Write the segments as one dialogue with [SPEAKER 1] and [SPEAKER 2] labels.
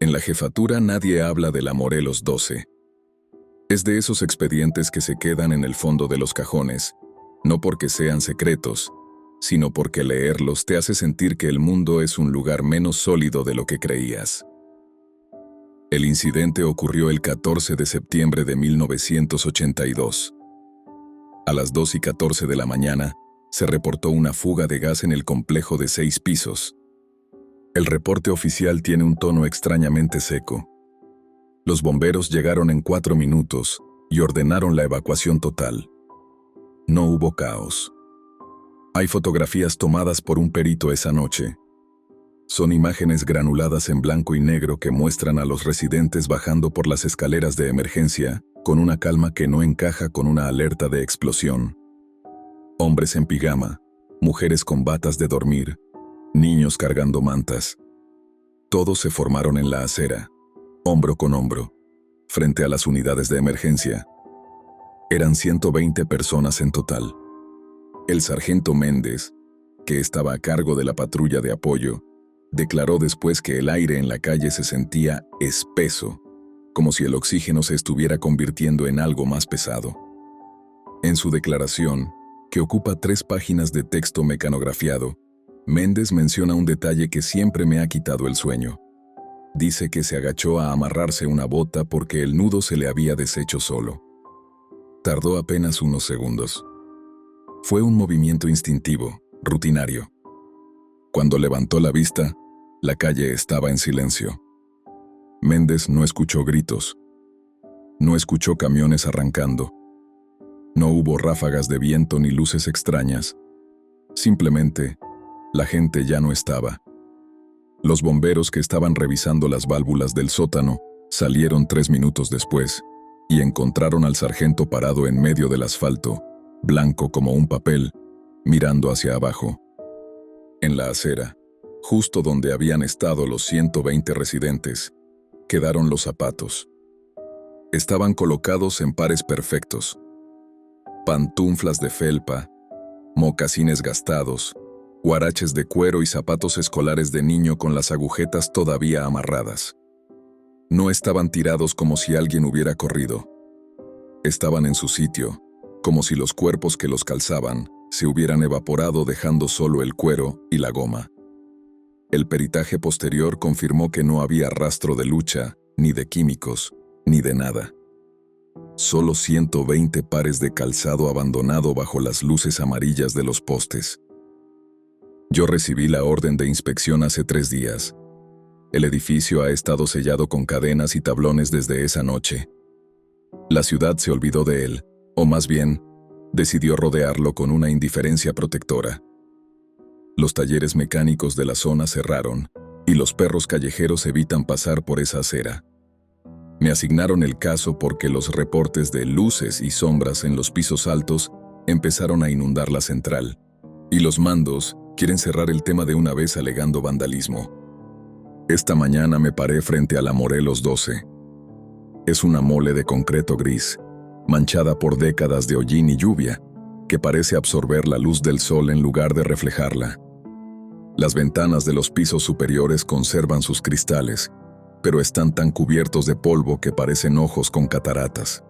[SPEAKER 1] En la jefatura nadie habla de la Morelos 12. Es de esos expedientes que se quedan en el fondo de los cajones, no porque sean secretos, sino porque leerlos te hace sentir que el mundo es un lugar menos sólido de lo que creías. El incidente ocurrió el 14 de septiembre de 1982. A las 2:14 de la mañana, se reportó una fuga de gas en el complejo de 6 pisos. El reporte oficial tiene un tono extrañamente seco. Los bomberos llegaron en 4 minutos y ordenaron la evacuación total. No hubo caos. Hay fotografías tomadas por un perito esa noche. Son imágenes granuladas en blanco y negro que muestran a los residentes bajando por las escaleras de emergencia con una calma que no encaja con una alerta de explosión. Hombres en pijama, mujeres con batas de dormir, niños cargando mantas. Todos se formaron en la acera, hombro con hombro, frente a las unidades de emergencia. Eran 120 personas en total. El sargento Méndez, que estaba a cargo de la patrulla de apoyo, declaró después que el aire en la calle se sentía espeso, como si el oxígeno se estuviera convirtiendo en algo más pesado. En su declaración, que ocupa 3 páginas de texto mecanografiado, Méndez menciona un detalle que siempre me ha quitado el sueño. Dice que se agachó a amarrarse una bota porque el nudo se le había deshecho solo. Tardó apenas unos segundos. Fue un movimiento instintivo, rutinario. Cuando levantó la vista, la calle estaba en silencio. Méndez no escuchó gritos. No escuchó camiones arrancando. No hubo ráfagas de viento ni luces extrañas. Simplemente, la gente ya no estaba. Los bomberos que estaban revisando las válvulas del sótano salieron 3 minutos después y encontraron al sargento parado en medio del asfalto, blanco como un papel, mirando hacia abajo. En la acera, justo donde habían estado los 120 residentes, quedaron los zapatos. Estaban colocados en pares perfectos. Pantuflas de felpa, mocasines gastados, huaraches de cuero y zapatos escolares de niño con las agujetas todavía amarradas. No estaban tirados como si alguien hubiera corrido. Estaban en su sitio, como si los cuerpos que los calzaban se hubieran evaporado dejando solo el cuero y la goma. El peritaje posterior confirmó que no había rastro de lucha, ni de químicos, ni de nada. Solo 120 pares de calzado abandonado bajo las luces amarillas de los postes. Yo recibí la orden de inspección hace 3 días. El edificio ha estado sellado con cadenas y tablones desde esa noche. La ciudad se olvidó de él, o más bien, decidió rodearlo con una indiferencia protectora. Los talleres mecánicos de la zona cerraron, y los perros callejeros evitan pasar por esa acera. Me asignaron el caso porque los reportes de luces y sombras en los pisos altos empezaron a inundar la central, y los mandos quieren cerrar el tema de una vez alegando vandalismo. Esta mañana me paré frente a la Morelos 12. Es una mole de concreto gris, manchada por décadas de hollín y lluvia, que parece absorber la luz del sol en lugar de reflejarla. Las ventanas de los pisos superiores conservan sus cristales, pero están tan cubiertos de polvo que parecen ojos con cataratas.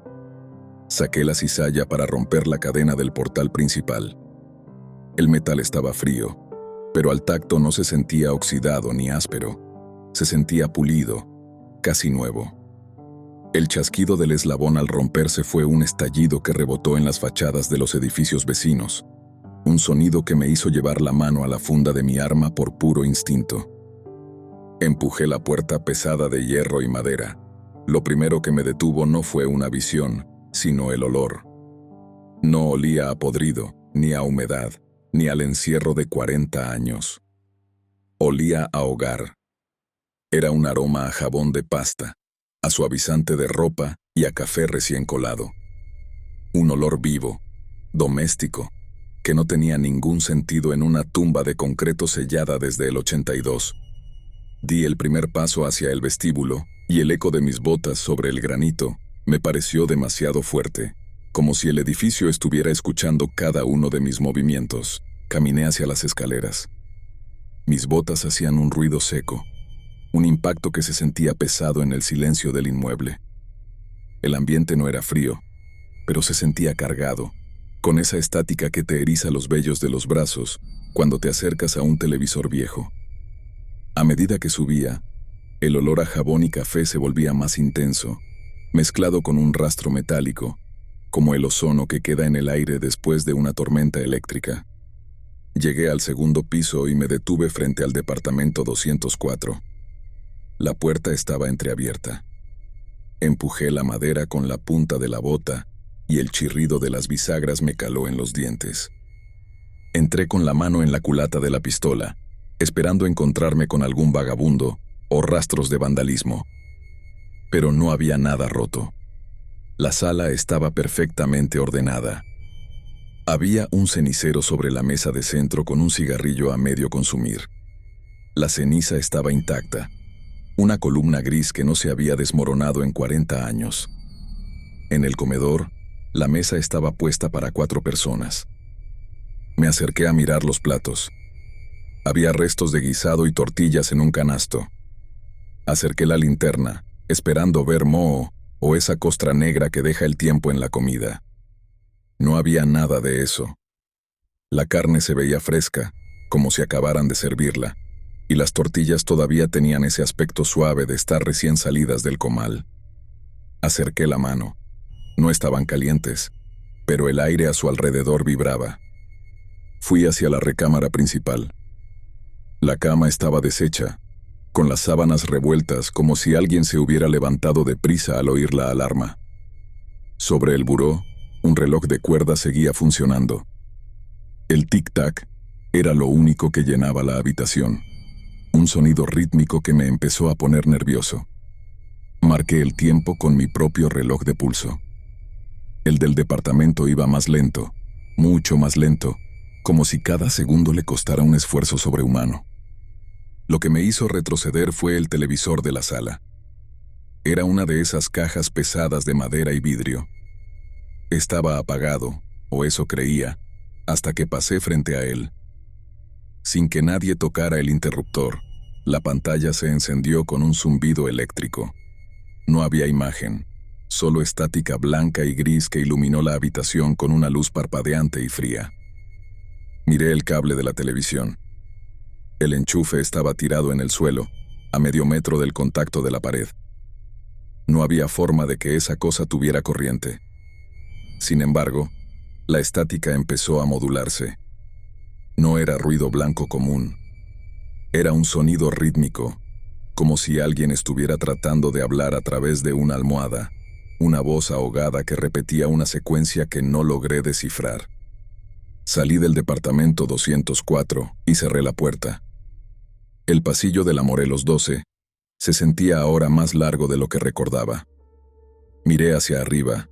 [SPEAKER 1] Saqué la cizalla para romper la cadena del portal principal. El metal estaba frío, pero al tacto no se sentía oxidado ni áspero. Se sentía pulido, casi nuevo. El chasquido del eslabón al romperse fue un estallido que rebotó en las fachadas de los edificios vecinos, un sonido que me hizo llevar la mano a la funda de mi arma por puro instinto. Empujé la puerta pesada de hierro y madera. Lo primero que me detuvo no fue una visión, sino el olor. No olía a podrido, ni a humedad, ni al encierro de 40 años. Olía a hogar. Era un aroma a jabón de pasta, a suavizante de ropa y a café recién colado. Un olor vivo, doméstico, que no tenía ningún sentido en una tumba de concreto sellada desde el 82. Di el primer paso hacia el vestíbulo, y el eco de mis botas sobre el granito me pareció demasiado fuerte, como si el edificio estuviera escuchando cada uno de mis movimientos. Caminé hacia las escaleras. Mis botas hacían un ruido seco, Un impacto que se sentía pesado en el silencio del inmueble. El ambiente no era frío, pero se sentía cargado, con esa estática que te eriza los vellos de los brazos cuando te acercas a un televisor viejo. A medida que subía, el olor a jabón y café se volvía más intenso, mezclado con un rastro metálico, como el ozono que queda en el aire después de una tormenta eléctrica. Llegué al segundo piso y me detuve frente al departamento 204. La puerta estaba entreabierta. Empujé la madera con la punta de la bota y el chirrido de las bisagras me caló en los dientes. Entré con la mano en la culata de la pistola, esperando encontrarme con algún vagabundo o rastros de vandalismo. Pero no había nada roto. La sala estaba perfectamente ordenada. Había un cenicero sobre la mesa de centro con un cigarrillo a medio consumir. La ceniza estaba intacta, una columna gris que no se había desmoronado en 40 años. En el comedor, la mesa estaba puesta para 4 personas. Me acerqué a mirar los platos. Había restos de guisado y tortillas en un canasto. Acerqué la linterna, esperando ver moho o esa costra negra que deja el tiempo en la comida. No había nada de eso. La carne se veía fresca, como si acabaran de servirla, y las tortillas todavía tenían ese aspecto suave de estar recién salidas del comal. Acerqué la mano. No estaban calientes, pero el aire a su alrededor vibraba. Fui hacia la recámara principal. La cama estaba deshecha, con las sábanas revueltas como si alguien se hubiera levantado deprisa al oír la alarma. Sobre el buró, un reloj de cuerda seguía funcionando. El tic-tac era lo único que llenaba la habitación, un sonido rítmico que me empezó a poner nervioso. Marqué el tiempo con mi propio reloj de pulso. El del departamento iba más lento, mucho más lento, como si cada segundo le costara un esfuerzo sobrehumano. Lo que me hizo retroceder fue el televisor de la sala. Era una de esas cajas pesadas de madera y vidrio. Estaba apagado, o eso creía, hasta que pasé frente a él. Sin que nadie tocara el interruptor, la pantalla se encendió con un zumbido eléctrico. No había imagen, solo estática blanca y gris que iluminó la habitación con una luz parpadeante y fría. Miré el cable de la televisión. El enchufe estaba tirado en el suelo, a medio metro del contacto de la pared. No había forma de que esa cosa tuviera corriente. Sin embargo, la estática empezó a modularse. No era ruido blanco común. Era un sonido rítmico, como si alguien estuviera tratando de hablar a través de una almohada, una voz ahogada que repetía una secuencia que no logré descifrar. Salí del departamento 204 y cerré la puerta. El pasillo de la Morelos 12 se sentía ahora más largo de lo que recordaba. Miré hacia arriba,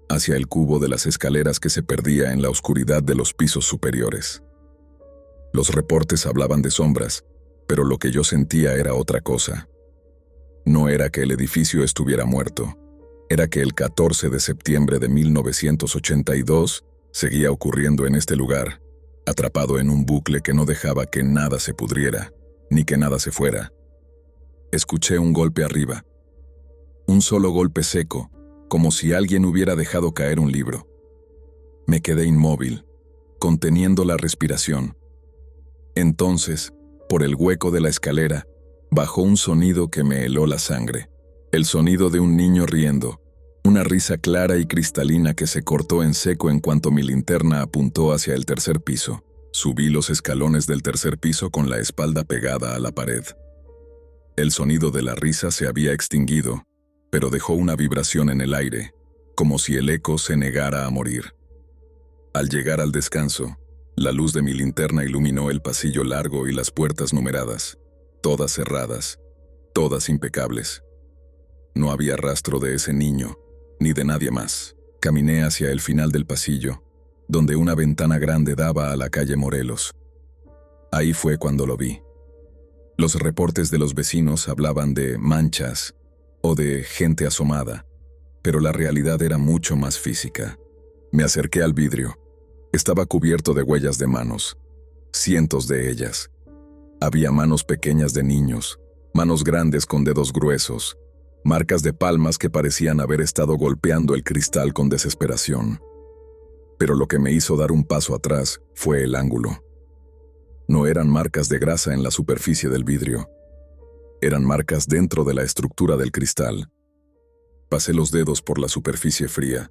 [SPEAKER 1] hacia el cubo de las escaleras que se perdía en la oscuridad de los pisos superiores. Los reportes hablaban de sombras, pero lo que yo sentía era otra cosa. No era que el edificio estuviera muerto, era que el 14 de septiembre de 1982 seguía ocurriendo en este lugar, atrapado en un bucle que no dejaba que nada se pudriera, ni que nada se fuera. Escuché un golpe arriba. Un solo golpe seco, como si alguien hubiera dejado caer un libro. Me quedé inmóvil, conteniendo la respiración. Entonces, por el hueco de la escalera, bajó un sonido que me heló la sangre. El sonido de un niño riendo, una risa clara y cristalina que se cortó en seco en cuanto mi linterna apuntó hacia el tercer piso. Subí los escalones del tercer piso con la espalda pegada a la pared. El sonido de la risa se había extinguido, pero dejó una vibración en el aire, como si el eco se negara a morir. Al llegar al descanso, la luz de mi linterna iluminó el pasillo largo y las puertas numeradas, todas cerradas, todas impecables. No había rastro de ese niño, ni de nadie más. Caminé hacia el final del pasillo, donde una ventana grande daba a la calle Morelos. Ahí fue cuando lo vi. Los reportes de los vecinos hablaban de manchas o de gente asomada, pero la realidad era mucho más física. Me acerqué al vidrio. Estaba cubierto de huellas de manos, cientos de ellas. Había manos pequeñas de niños, Manos grandes con dedos gruesos, marcas de palmas que parecían haber estado golpeando el cristal con desesperación. Pero lo que me hizo dar un paso atrás fue el ángulo. No eran marcas de grasa en la superficie del vidrio. Eran marcas dentro de la estructura del cristal. Pasé los dedos por la superficie fría.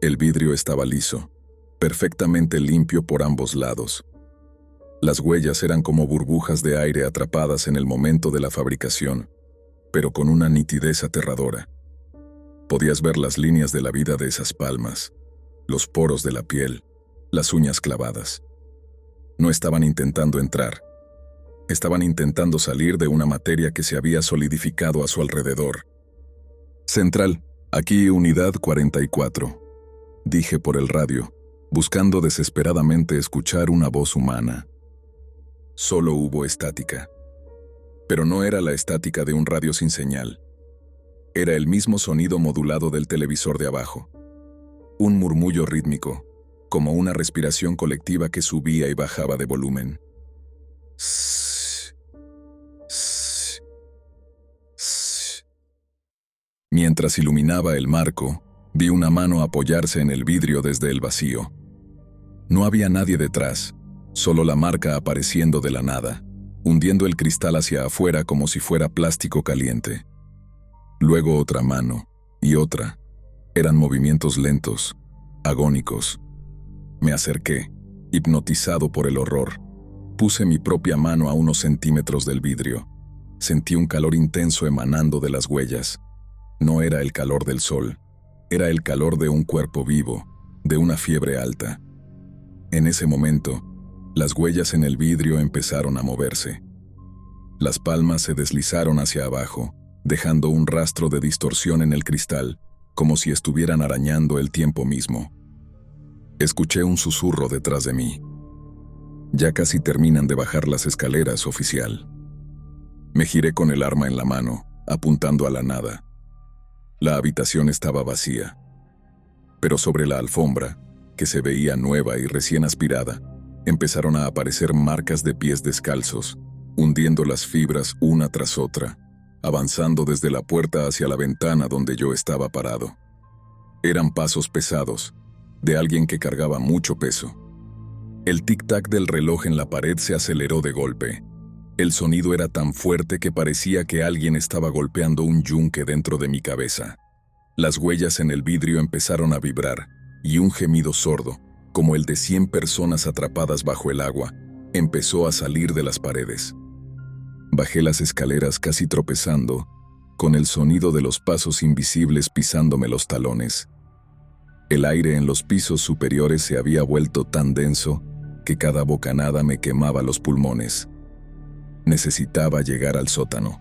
[SPEAKER 1] El vidrio estaba liso, perfectamente limpio por ambos lados. Las huellas eran como burbujas de aire atrapadas en el momento de la fabricación, pero con una nitidez aterradora. Podías ver las líneas de la vida de esas palmas, los poros de la piel, las uñas clavadas. No estaban intentando entrar. Estaban intentando salir de una materia que se había solidificado a su alrededor. «Central, aquí Unidad 44», dije por el radio, buscando desesperadamente escuchar una voz humana. Solo hubo estática. Pero no era la estática de un radio sin señal. Era el mismo sonido modulado del televisor de abajo. Un murmullo rítmico, como una respiración colectiva que subía y bajaba de volumen. Mientras iluminaba el marco, vi una mano apoyarse en el vidrio desde el vacío. No había nadie detrás, solo la marca apareciendo de la nada, hundiendo el cristal hacia afuera como si fuera plástico caliente. Luego otra mano, y otra. Eran movimientos lentos, agónicos. Me acerqué, hipnotizado por el horror. Puse mi propia mano a unos centímetros del vidrio. Sentí un calor intenso emanando de las huellas. No era el calor del sol, era el calor de un cuerpo vivo, de una fiebre alta. En ese momento, las huellas en el vidrio empezaron a moverse. Las palmas se deslizaron hacia abajo, dejando un rastro de distorsión en el cristal, como si estuvieran arañando el tiempo mismo. Escuché un susurro detrás de mí. «Ya casi terminan de bajar las escaleras, oficial». Me giré con el arma en la mano, apuntando a la nada. La habitación estaba vacía. Pero sobre la alfombra, que se veía nueva y recién aspirada, empezaron a aparecer marcas de pies descalzos, hundiendo las fibras una tras otra, avanzando desde la puerta hacia la ventana donde yo estaba parado. Eran pasos pesados, de alguien que cargaba mucho peso. El tic-tac del reloj en la pared se aceleró de golpe. El sonido era tan fuerte que parecía que alguien estaba golpeando un yunque dentro de mi cabeza. Las huellas en el vidrio empezaron a vibrar, y un gemido sordo, como el de 100 personas atrapadas bajo el agua, empezó a salir de las paredes. Bajé las escaleras casi tropezando, con el sonido de los pasos invisibles pisándome los talones. El aire en los pisos superiores se había vuelto tan denso que cada bocanada me quemaba los pulmones. Necesitaba llegar al sótano.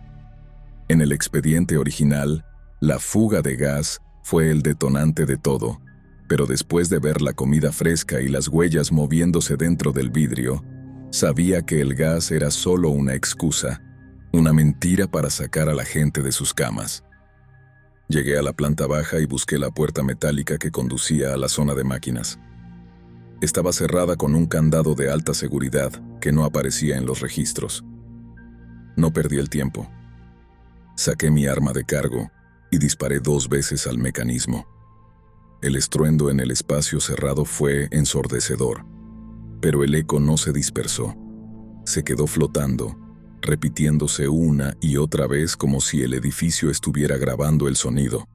[SPEAKER 1] En el expediente original, la fuga de gas fue el detonante de todo, pero después de ver la comida fresca y las huellas moviéndose dentro del vidrio, sabía que el gas era solo una excusa, una mentira para sacar a la gente de sus camas. Llegué a la planta baja y busqué la puerta metálica que conducía a la zona de máquinas. Estaba cerrada con un candado de alta seguridad que no aparecía en los registros. No perdí el tiempo. Saqué mi arma de cargo y disparé 2 veces al mecanismo. El estruendo en el espacio cerrado fue ensordecedor, pero el eco no se dispersó. Se quedó flotando, repitiéndose una y otra vez como si el edificio estuviera grabando el sonido.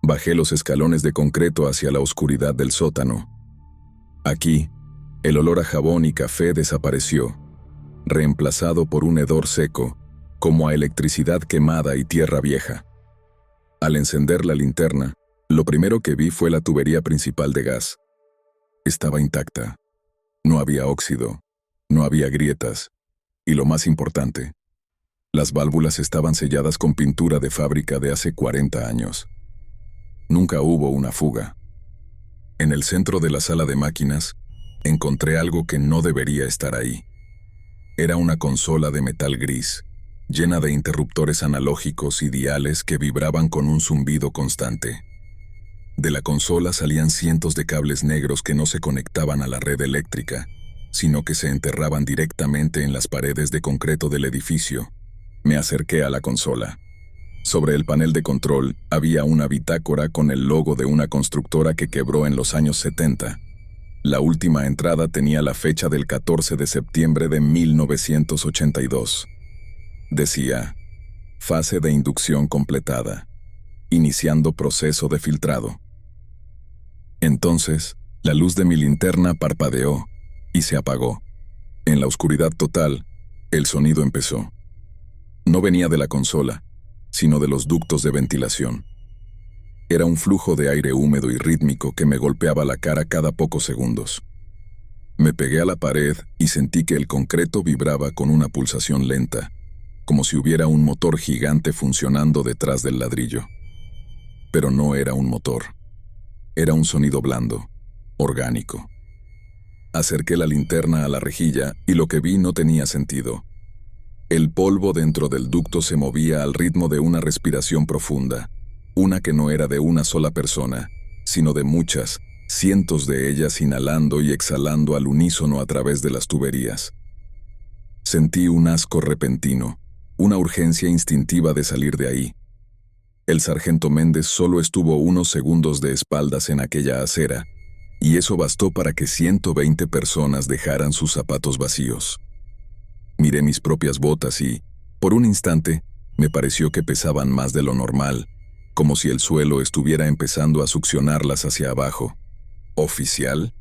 [SPEAKER 1] Bajé los escalones de concreto hacia la oscuridad del sótano. Aquí, el olor a jabón y café desapareció, reemplazado por un hedor seco, como a electricidad quemada y tierra vieja. Al encender la linterna, lo primero que vi fue la tubería principal de gas. Estaba intacta. No había óxido, no había grietas, y lo más importante, las válvulas estaban selladas con pintura de fábrica de hace 40 años. Nunca hubo una fuga. En el centro de la sala de máquinas, encontré algo que no debería estar ahí. Era una consola de metal gris, llena de interruptores analógicos y diales que vibraban con un zumbido constante. De la consola salían cientos de cables negros que no se conectaban a la red eléctrica, sino que se enterraban directamente en las paredes de concreto del edificio, Me acerqué a la consola. Sobre el panel de control había una bitácora con el logo de una constructora que quebró en los años 70. La última entrada tenía la fecha del 14 de septiembre de 1982. Decía, fase de inducción completada, iniciando proceso de filtrado. Entonces, la luz de mi linterna parpadeó y se apagó. En la oscuridad total, el sonido empezó. No venía de la consola, sino de los ductos de ventilación. Era un flujo de aire húmedo y rítmico que me golpeaba la cara cada pocos segundos. Me pegué a la pared y sentí que el concreto vibraba con una pulsación lenta, como si hubiera un motor gigante funcionando detrás del ladrillo. Pero no era un motor. Era un sonido blando, orgánico. Acerqué la linterna a la rejilla y lo que vi no tenía sentido. El polvo dentro del ducto se movía al ritmo de una respiración profunda, una que no era de una sola persona, sino de muchas, cientos de ellas inhalando y exhalando al unísono a través de las tuberías. Sentí un asco repentino, una urgencia instintiva de salir de ahí. El sargento Méndez solo estuvo unos segundos de espaldas en aquella acera, y eso bastó para que 120 personas dejaran sus zapatos vacíos. Miré mis propias botas y, por un instante, me pareció que pesaban más de lo normal, como si el suelo estuviera empezando a succionarlas hacia abajo. ¿Oficial?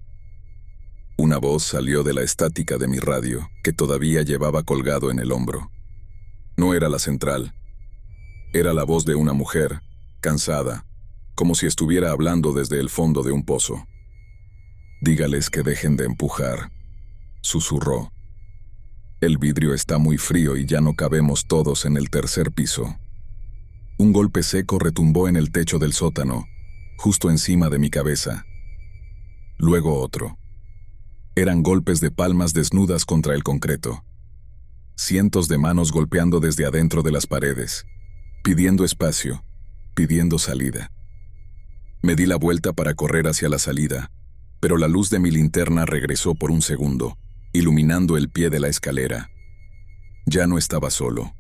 [SPEAKER 1] Una voz salió de la estática de mi radio, que todavía llevaba colgado en el hombro. No era la central. Era la voz de una mujer, cansada, como si estuviera hablando desde el fondo de un pozo. «Dígales que dejen de empujar», susurró. «El vidrio está muy frío y ya no cabemos todos en el tercer piso». Un golpe seco retumbó en el techo del sótano, justo encima de mi cabeza. Luego otro. Eran golpes de palmas desnudas contra el concreto. Cientos de manos golpeando desde adentro de las paredes, pidiendo espacio, pidiendo salida. Me di la vuelta para correr hacia la salida, pero la luz de mi linterna regresó por un segundo, iluminando el pie de la escalera. Ya no estaba solo.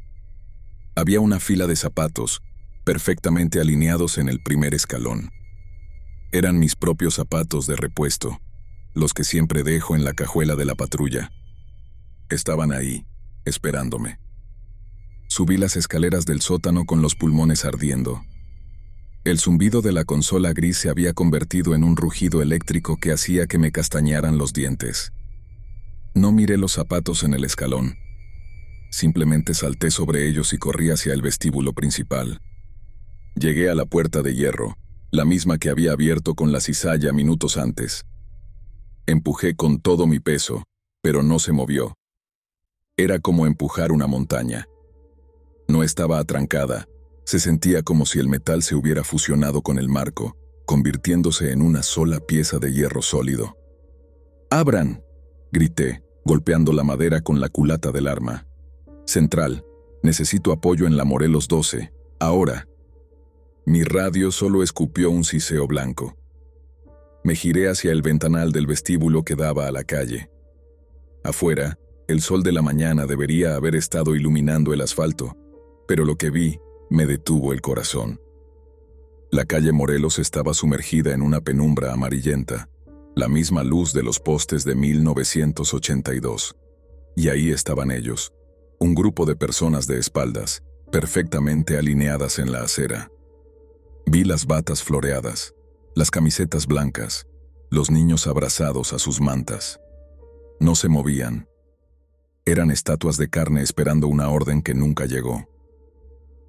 [SPEAKER 1] Había una fila de zapatos, perfectamente alineados en el primer escalón. Eran mis propios zapatos de repuesto, los que siempre dejo en la cajuela de la patrulla. Estaban ahí, esperándome. Subí las escaleras del sótano con los pulmones ardiendo. El zumbido de la consola gris se había convertido en un rugido eléctrico que hacía que me castañaran los dientes. No miré los zapatos en el escalón. Simplemente salté sobre ellos y corrí hacia el vestíbulo principal. Llegué a la puerta de hierro, la misma que había abierto con la cizalla minutos antes. Empujé con todo mi peso, pero no se movió. Era como empujar una montaña. No estaba atrancada. Se sentía como si el metal se hubiera fusionado con el marco, convirtiéndose en una sola pieza de hierro sólido. «¡Abran!», grité, golpeando la madera con la culata del arma. «Central, necesito apoyo en la Morelos 12, ahora». Mi radio solo escupió un siseo blanco. Me giré hacia el ventanal del vestíbulo que daba a la calle. Afuera, el sol de la mañana debería haber estado iluminando el asfalto, pero lo que vi me detuvo el corazón. La calle Morelos estaba sumergida en una penumbra amarillenta, la misma luz de los postes de 1982. Y ahí estaban ellos, un grupo de personas de espaldas, perfectamente alineadas en la acera. Vi las batas floreadas, las camisetas blancas, los niños abrazados a sus mantas. No se movían. Eran estatuas de carne esperando una orden que nunca llegó.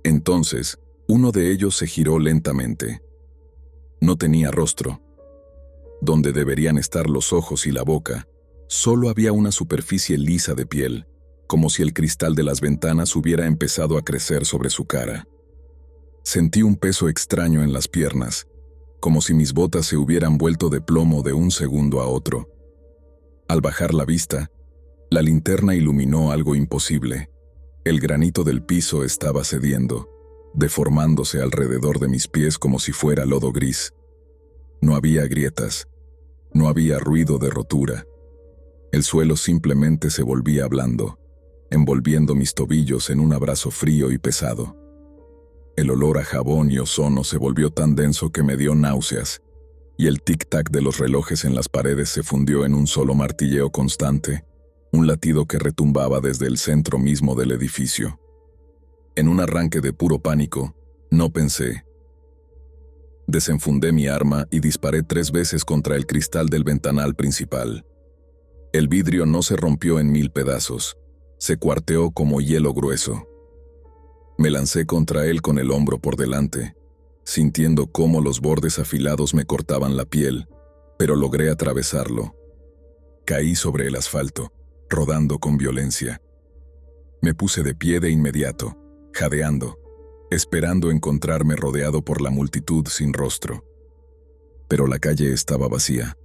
[SPEAKER 1] Entonces, uno de ellos se giró lentamente. No tenía rostro. Donde deberían estar los ojos y la boca, solo había una superficie lisa de piel, como si el cristal de las ventanas hubiera empezado a crecer sobre su cara. Sentí un peso extraño en las piernas, como si mis botas se hubieran vuelto de plomo de un segundo a otro. Al bajar la vista, la linterna iluminó algo imposible. El granito del piso estaba cediendo, deformándose alrededor de mis pies como si fuera lodo gris. No había grietas, no había ruido de rotura. El suelo simplemente se volvía blando, envolviendo mis tobillos en un abrazo frío y pesado. El olor a jabón y ozono se volvió tan denso que me dio náuseas, y el tic-tac de los relojes en las paredes se fundió en un solo martilleo constante, un latido que retumbaba desde el centro mismo del edificio. En un arranque de puro pánico, no pensé. Desenfundé mi arma y disparé 3 veces contra el cristal del ventanal principal. El vidrio no se rompió en 1000 pedazos, se cuarteó como hielo grueso. Me lancé contra él con el hombro por delante, sintiendo cómo los bordes afilados me cortaban la piel, pero logré atravesarlo. Caí sobre el asfalto, rodando con violencia. Me puse de pie de inmediato, jadeando, esperando encontrarme rodeado por la multitud sin rostro. Pero la calle estaba vacía.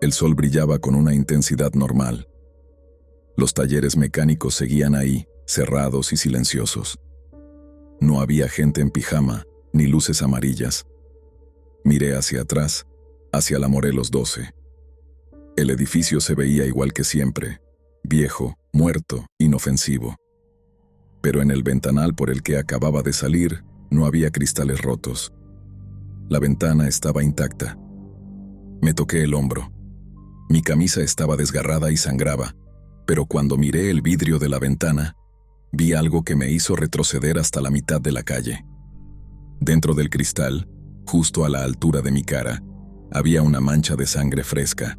[SPEAKER 1] El sol brillaba con una intensidad normal. Los talleres mecánicos seguían ahí, cerrados y silenciosos. No había gente en pijama, ni luces amarillas. Miré hacia atrás, hacia la Morelos 12. El edificio se veía igual que siempre, viejo, muerto, inofensivo. Pero en el ventanal por el que acababa de salir, no había cristales rotos. La ventana estaba intacta. Me toqué el hombro. Mi camisa estaba desgarrada y sangraba, pero cuando miré el vidrio de la ventana, vi algo que me hizo retroceder hasta la mitad de la calle. Dentro del cristal, justo a la altura de mi cara, había una mancha de sangre fresca.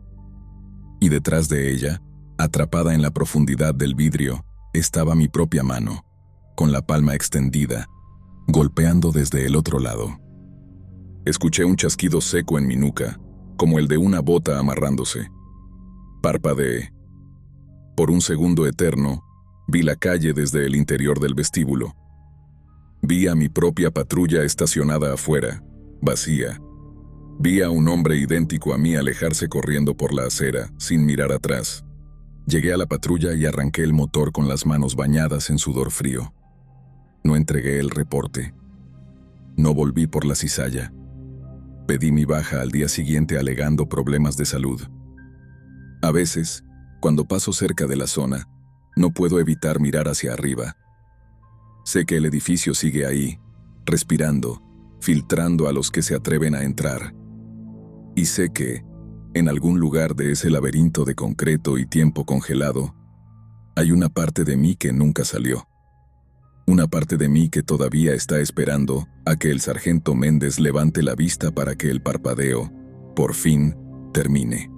[SPEAKER 1] Y detrás de ella, atrapada en la profundidad del vidrio, estaba mi propia mano, con la palma extendida, golpeando desde el otro lado. Escuché un chasquido seco en mi nuca, como el de una bota amarrándose. Parpadeé. Por un segundo eterno, vi la calle desde el interior del vestíbulo. Vi a mi propia patrulla estacionada afuera, vacía. Vi a un hombre idéntico a mí alejarse corriendo por la acera, sin mirar atrás. Llegué a la patrulla y arranqué el motor con las manos bañadas en sudor frío. No entregué el reporte. No volví por la cizalla. Pedí mi baja al día siguiente alegando problemas de salud. A veces, cuando paso cerca de la zona, no puedo evitar mirar hacia arriba. Sé que el edificio sigue ahí, respirando, filtrando a los que se atreven a entrar. Y sé que, en algún lugar de ese laberinto de concreto y tiempo congelado, hay una parte de mí que nunca salió. Una parte de mí que todavía está esperando a que el sargento Méndez levante la vista para que el parpadeo, por fin, termine.